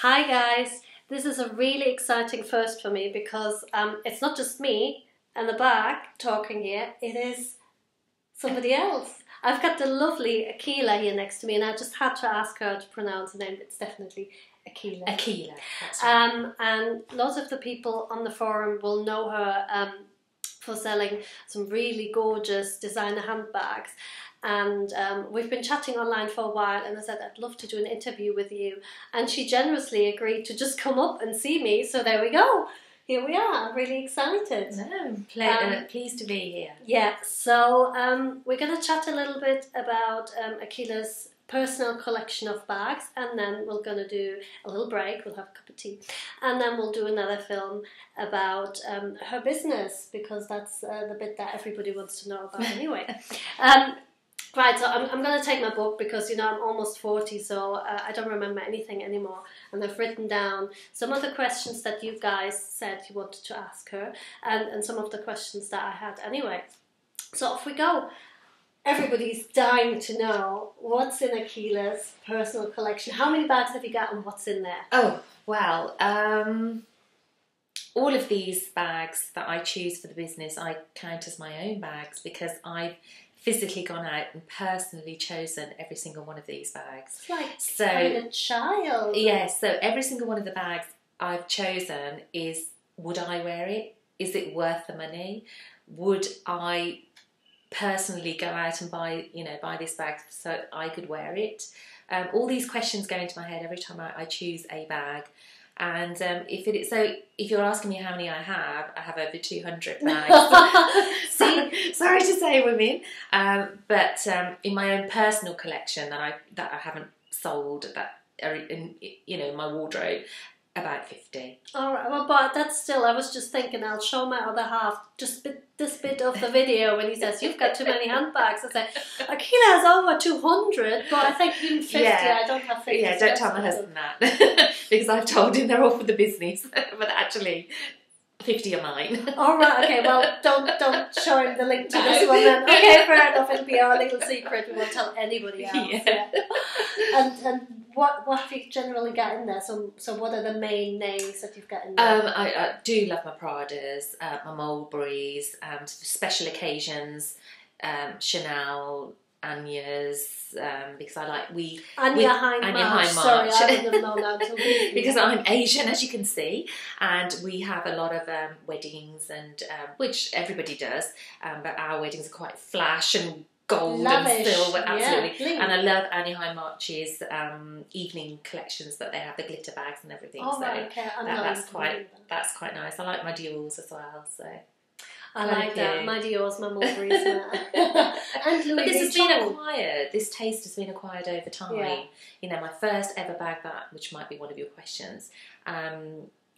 Hi guys, this is a really exciting first for me because it's not just me and the back talking here, it is somebody else. I've got the lovely Aqila here next to me and I just had to ask her to pronounce the name. It's definitely Aqila. Aqila, that's right. And lots of the people on the forum will know her for selling some really gorgeous designer handbags. And we've been chatting online for a while and I said I'd love to do an interview with you, and she generously agreed to just come up and see me, so there we go, here we are. I'm really excited. Pleased to be here. Yeah, so we're going to chat a little bit about Aqila's personal collection of bags, and then we're going to do a little break, we'll have a cup of tea, and then we'll do another film about her business, because that's the bit that everybody wants to know about anyway. Right, so I'm going to take my book because, you know, I'm almost 40, so I don't remember anything anymore. And I've written down some of the questions that you guys said you wanted to ask her, and some of the questions that I had anyway. So off we go. Everybody's dying to know what's in Aqila's personal collection. How many bags have you got and what's in there? Oh, well, all of these bags that I choose for the business I count as my own bags, because I've physically gone out and personally chosen every single one of these bags. It's like having a child. Yes, so every single one of the bags I've chosen is, would I wear it? Is it worth the money? Would I personally go out and buy this bag so I could wear it? All these questions go into my head every time I choose a bag. And if you're asking me how many I have over 200 bags. Sorry to say, women, but in my own personal collection that I haven't sold, that are in my wardrobe, about 50. All right, well, but that's still, I was just thinking I'll show my other half just this bit of the video when he says you've got too many handbags. I say Aqila has over 200, but I think even 50. Yeah. I don't have 50. Yeah, don't tell my husband that because I've told him they're all for the business, but actually 50 are mine. All right, okay, well, don't show him the link to this one then. Okay, fair enough, it'll be our little secret, we won't tell anybody else. Yeah. And what have you generally got in there? So what are the main names that you've got in there? I do love my Pradas, my Mulberries, special occasions, Chanel, Anya's, because I like Anya Hindmarch. Sorry, I wouldn't have known that until because I'm Asian, as you can see, and we have a lot of weddings, and which everybody does, but our weddings are quite flash and gold lavish, and silver, absolutely. Yeah, and I love Anya Hindmarch's evening collections that they have, the glitter bags and everything. Oh, right, okay. That's quite nice. I like my Dior's as well, so. I like that. My Dior's, my Mulberries, and Louis But this has Vuitton. been acquired. This taste has been acquired over time. Yeah. You know, my first ever bag, which might be one of your questions,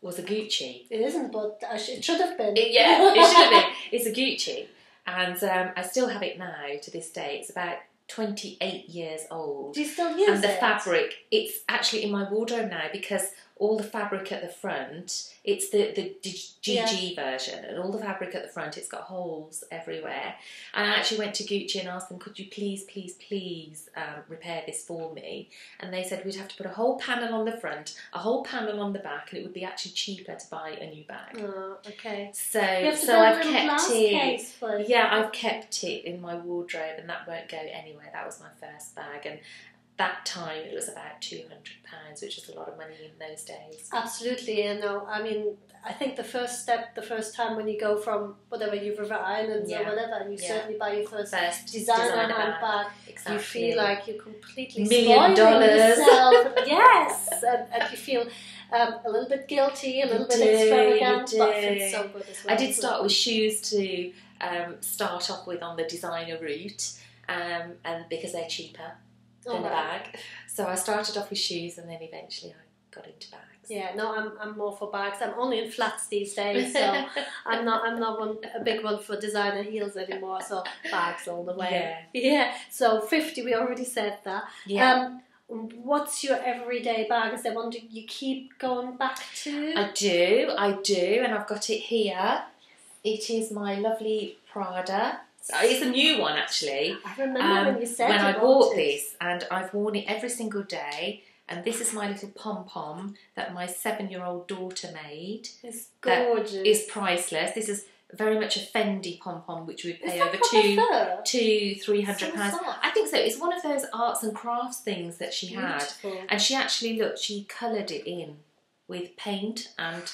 was a Gucci. It isn't, but it should have been. It should have been. It's a Gucci, and I still have it now to this day. It's about 28 years old. Do you still use it? And the fabric, it's actually in my wardrobe now, because all the fabric at the front, it's the GG version, and all the fabric at the front, it's got holes everywhere. And I actually went to Gucci and asked them, could you please repair this for me? And they said we'd have to put a whole panel on the front, a whole panel on the back, and it would be actually cheaper to buy a new bag. Oh, okay. So I've kept it. Yeah, I've kept it in my wardrobe, and that won't go anywhere. That was my first bag, and that time it was about £200, which is a lot of money in those days. Absolutely, you know. I mean, I think the first time when you go from whatever you've River Islands or whatever, and you certainly buy your first designer handbag, exactly. You feel like you're completely $1 million. Yourself. Yes, and you feel a little bit guilty, a little bit extravagant, but it's so good as well. I did start with shoes to start off with on the designer route, and because they're cheaper than a bag. So I started off with shoes, and then eventually I got into bags. Yeah, no, I'm more for bags. I'm only in flats these days, so I'm not a big one for designer heels anymore. So bags all the way. Yeah. So 50, we already said that. Yeah. What's your everyday bag? Is there one you keep going back to? I do, and I've got it here. It is my lovely Prada. It's a new one, actually. I remember when you said when I bought this, and I've worn it every single day. And this is my little pom-pom that my 7-year-old daughter made. It's gorgeous. That is priceless. This is very much a Fendi pom-pom, which we pay over £200-300. I think so. It's one of those arts and crafts things that she had. Beautiful. And she actually, look, she coloured it in with paint and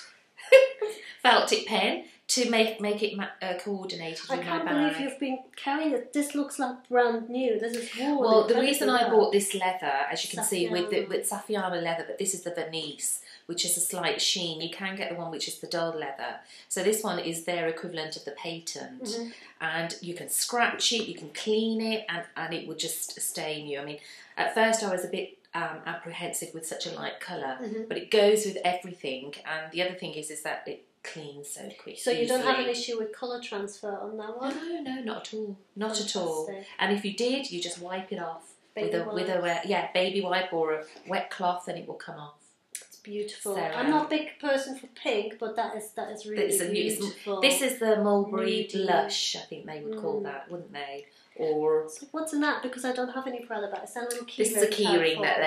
felt tip pen to make it coordinated with my bag. I can't believe you've been carrying it. This looks like brand new. This is really well, the reason I bought this leather, as you can see, with Saffiano leather, but this is the Venice, which is a slight sheen. You can get the one which is the dull leather. So this one is their equivalent of the patent. Mm-hmm. And you can scratch it, you can clean it, and it would just stay new. I mean, at first I was a bit apprehensive with such a light colour, but it goes with everything. And the other thing is that it cleans so quickly. So you don't have an issue with colour transfer on that one? No, not at all. Not Fantastic. at all. And if you did, you just wipe it off with a baby wipe or a wet cloth, and it will come off. It's beautiful. So, I'm not a big person for pink, but that is really beautiful. This is the mulberry blush, I think they would call that, wouldn't they? Or so what's in that? Because I don't have any Prada bags. It's a little key ring. This is a key ring that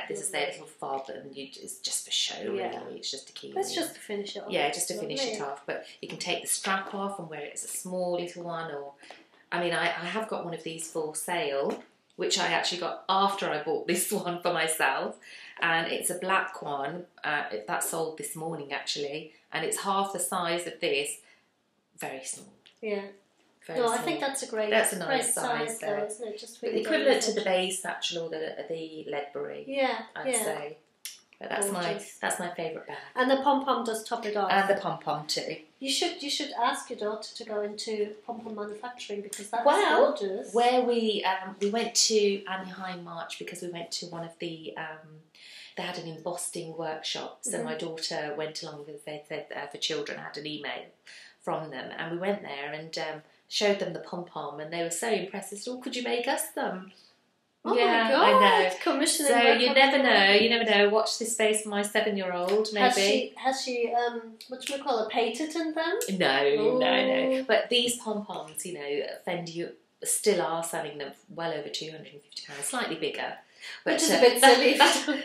this is their little fob, and it's just for show, really. It's just a key ring. It's just to finish it off. Yeah, just to finish it off. But you can take the strap off and wear it as a small little one, or... I mean, I have got one of these for sale, which I actually got after I bought this one for myself. And it's a black one. That sold this morning, actually. And it's half the size of this. Very small. Yeah. Very small. I think that's a great nice size though, isn't it? Just really equivalent to the base satchel or the Ledbury. Yeah, I'd say. But that's my favourite bag. And the pom pom does top it off. And the pom pom too. You should ask your daughter to go into pom pom manufacturing, because that's gorgeous. Where we went to Anaheim March because we went to one of the they had an embossing workshop. So my daughter went along because they said for children, had an email from them, and we went there and showed them the pom pom, and they were so impressed. They said, "Oh, could you make us some?" Oh yeah, my God! I know. Commissioning. So you never know. You never know. Watch this space for my 7-year-old. Maybe has she what do we call it? Patented them? No. But these pom poms, Fendi still are selling them well over £250, slightly bigger. But, which is a bit silly.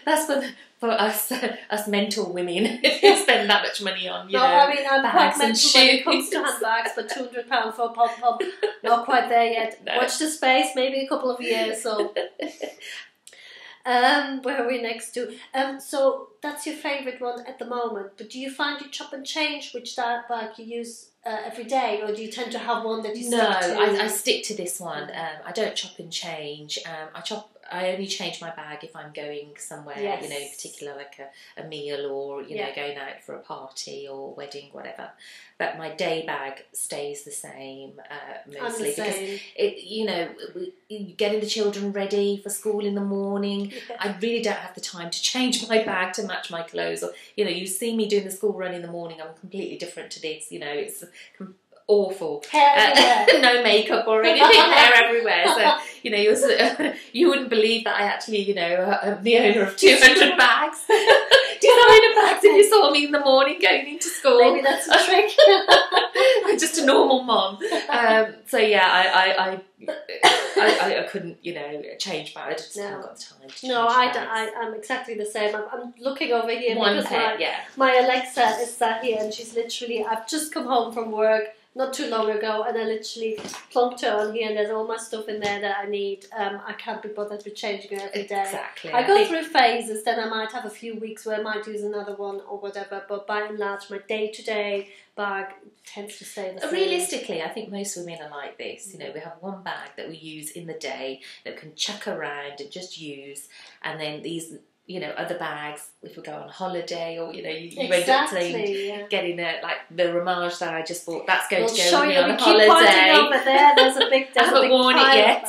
That's for us mental women who spend that much money on, I mean, I'm quite bags mental when it comes to handbags, but £200 for a pom pom, not quite there yet. No. Watch the space, maybe a couple of years. So, where are we next to? So that's your favourite one at the moment. But do you find you chop and change which bag you use every day, or do you tend to have one that you stick to? No, I stick to this one. I don't chop and change. I only change my bag if I'm going somewhere, in particular, like a meal, or going out for a party or wedding, whatever. But my day bag stays the same mostly because getting the children ready for school in the morning. Yeah. I really don't have the time to change my bag to match my clothes. Or you see me doing the school run in the morning. I'm completely different to this. It's awful. Hair no makeup or anything. Hair everywhere. So you wouldn't believe that I actually am the owner of 200 bags. Designer bags. If you saw me in the morning going into school, maybe that's a trick. I'm just a normal mom. So yeah, I couldn't change bags. I just haven't got the time to change bags. I'm exactly the same. I'm looking over here because my Alexa is sat here, and she's literally, I've just come home from work not too long ago, and I literally plunked her on here, and there's all my stuff in there that I need. I can't be bothered with changing it every day. Exactly. I go through phases, then I might have a few weeks where I might use another one or whatever, but by and large my day-to-day bag tends to stay the same. Realistically, I think most women are like this. We have one bag that we use in the day that we can chuck around and just use, and then these other bags, if we go on holiday, or you end up getting the Ramage that I just bought. That's going to go with me on a holiday. Over there. There's a big. I haven't worn it yet.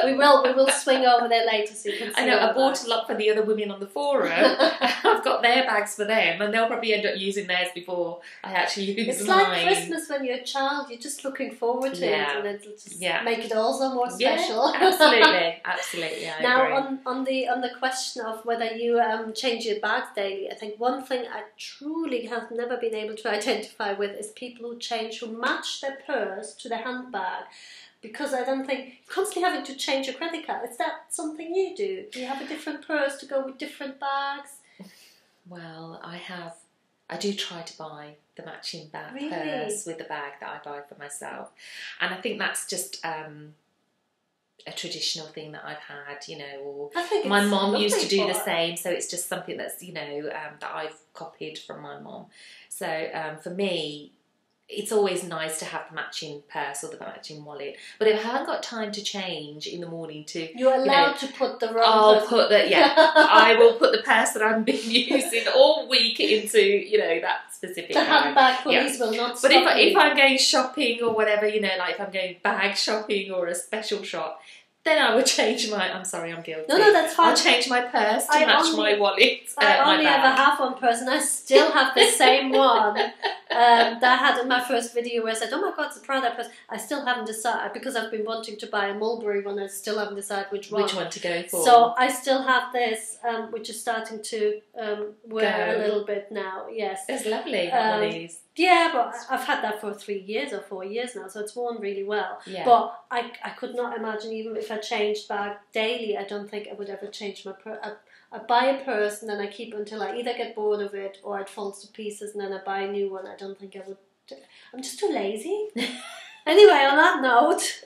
We will swing over there later so you can see. I know. I bought a lot for the other women on the forum. I've got their bags for them, and they'll probably end up using theirs before I actually use mine. It's like Christmas when you're a child. You're just looking forward to it, and it'll just make it all so more special. Yeah, absolutely. I now, agree. on the question of whether you change your bags daily, I think one thing I truly have never been able to identify with is people who match their purse to their handbag. Because I don't think you're constantly having to change your credit card. Is that something you do? Do you have a different purse to go with different bags? Well, I do try to buy the matching Really? purse with the bag that I buy for myself. And I think that's just a traditional thing that I've had, you know, or my mom used to do the same, so it's just something that's, you know, that I've copied from my mom. So for me, it's always nice to have the matching purse or the matching wallet. But if I haven't got time to change in the morning You're allowed to put the wrong I'll put the, I will put the purse that I've been using all week into, you know, that specific The handbag police will not stop. But if I'm going shopping or whatever, you know, like if I'm going bag shopping or a special shop, then I would change my... I'm sorry, I'm guilty. No, that's fine. I'll change my purse to match my wallet. I only ever have one purse, and I still have the same one that I had in my first video where I said, oh my God, it's a Prada purse. I still haven't decided, because I've been wanting to buy a Mulberry one, I still haven't decided which one to go for. So I still have this, which is starting to wear a little bit now, yes. It's lovely, one of these. Yeah, but I've had that for 3 years or 4 years now, so it's worn really well. Yeah. But I could not imagine, even if I changed bag daily, I don't think I would ever change my purse. I buy a purse and then I keep it until I either get bored of it or it falls to pieces and then I buy a new one. I don't think I would. I'm just too lazy. Anyway, on that note...